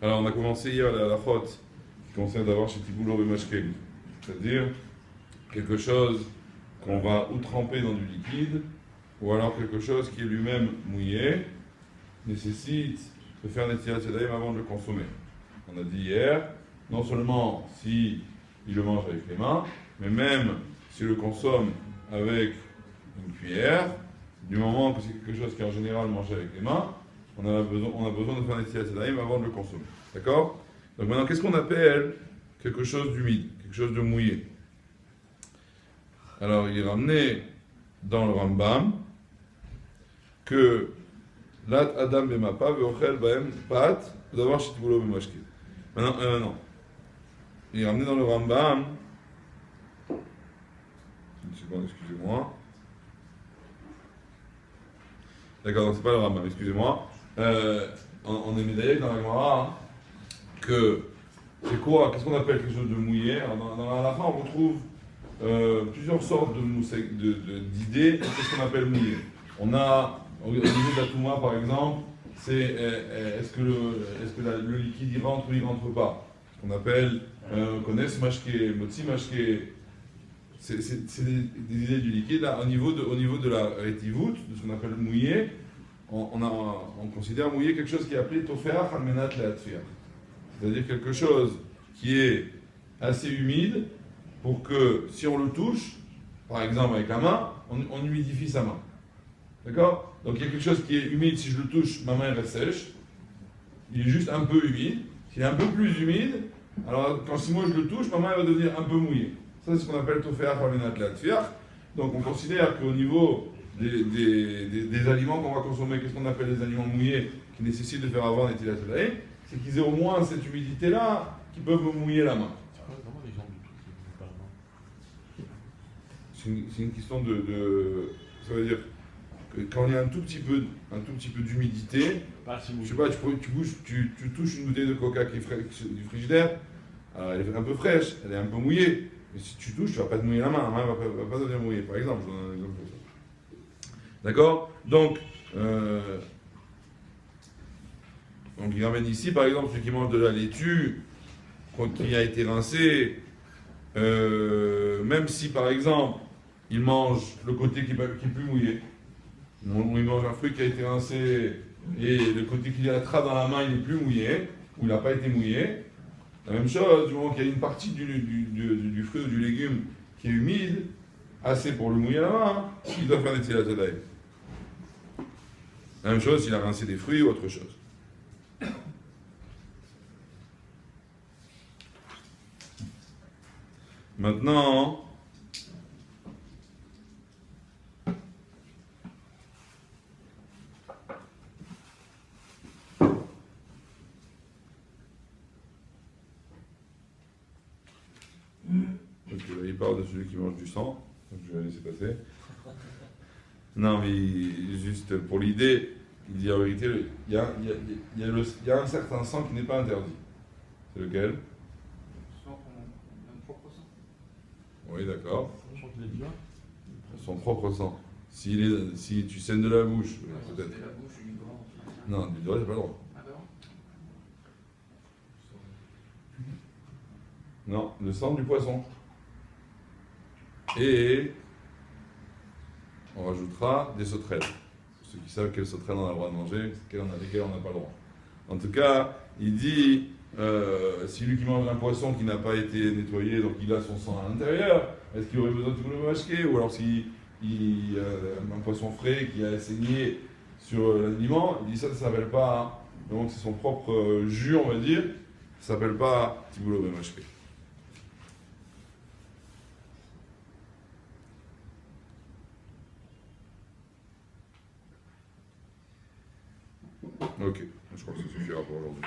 Alors, on a commencé hier la halachot qui concerne d'avoir chez Tiboulot et Mashkel, c'est-à-dire quelque chose qu'on va ou tremper dans du liquide, ou alors quelque chose qui est lui-même mouillé, nécessite de faire un étirat yadayim avant de le consommer. On a dit hier, non seulement si il le mange avec les mains, mais même s'il le consomme avec une cuillère, du moment que c'est quelque chose qui est en général mangé avec les mains, on a besoin de faire un étirat yadayim avant de le consommer. D'accord? Donc maintenant, qu'est-ce qu'on appelle quelque chose d'humide, quelque chose de mouillé? Alors, il est ramené dans le Rambam que Lat Adam Bemapa Veochel Baem Pat d'avoir Shitbulo Bemashke. Maintenant, non. Il est ramené dans le Rambam. Une seconde, excusez-moi. D'accord, donc c'est pas le Rambam, excusez-moi. On est médaillé dans la Gemara que c'est quoi? Qu'est-ce qu'on appelle quelque chose de mouillé? Alors, dans la halakha, on retrouve plusieurs sortes d'idées de qu'est-ce qu'on appelle mouillé. On a, au niveau de la Touma par exemple, c'est est-ce que le liquide il rentre ou il rentre pas? Ce qu'on appelle Kones Mashke, Motzi Mashke. C'est des idées du liquide. Là, au niveau de la rétivout, de ce qu'on appelle mouillé, on considère mouillé quelque chose qui est appelé Tofeach Almenat Leatfir. C'est-à-dire quelque chose qui est assez humide pour que si on le touche, par exemple avec la main, on humidifie sa main. D'accord? Donc il y a quelque chose qui est humide, si je le touche, ma main reste sèche. Il est juste un peu humide. S'il est un peu plus humide, alors si moi je le touche, ma main va devenir un peu mouillée. Ça, c'est ce qu'on appelle Tofeach Almenat Leatfir. Donc on considère qu'au niveau des aliments qu'on va consommer, qu'est-ce qu'on appelle les aliments mouillés qui nécessitent de faire avoir un étilat yadayim, c'est qu'ils aient au moins cette humidité-là qui peuvent me mouiller la main. C'est une question ça veut dire que quand il y a un tout petit peu d'humidité, je sais pas, tu touches une bouteille de coca qui est du frigidaire, alors elle est un peu fraîche, elle est un peu mouillée, mais si tu touches, tu ne vas pas te mouiller la main va pas devenir mouillée, par exemple. Je donne un exemple comme ça. D'accord? Donc il ramène ici, par exemple, celui qui mange de la laitue, qui a été rincé, même si, par exemple, il mange le côté qui est plus mouillé, il mange un fruit qui a été rincé et le côté qui attrape dans la main, il n'est plus mouillé, ou il n'a pas été mouillé. La même chose, du moment qu'il y a une partie du fruit ou du légume qui est humide, assez pour le mouiller la main, il doit faire des tilat yadayim. La même chose s'il a rincé des fruits ou autre chose. Maintenant, là, il parle de celui qui mange du sang, donc je vais laisser passer. Non, mais juste pour l'idée, il dit en vérité, il y a un certain sang qui n'est pas interdit. C'est lequel? Oui, d'accord. Son propre sang. Si tu saignes de la bouche, peut-être. Non, du doigt, j'ai pas le droit. Non, le sang du poisson. Et on rajoutera des sauterelles. Pour ceux qui savent quelles sauterelles on a le droit de manger, lesquelles on n'a pas le droit. En tout cas, il dit, si lui qui mange un poisson qui n'a pas été nettoyé, donc il a son sang à l'intérieur, est-ce qu'il aurait besoin de tout le mâcher? Ou alors si un poisson frais qui a saigné sur l'aliment, il dit ça ne s'appelle pas, donc c'est son propre jus, on va dire, ça ne s'appelle pas Tiboulot Bemashke. Ok, je crois que ça suffira pour aujourd'hui.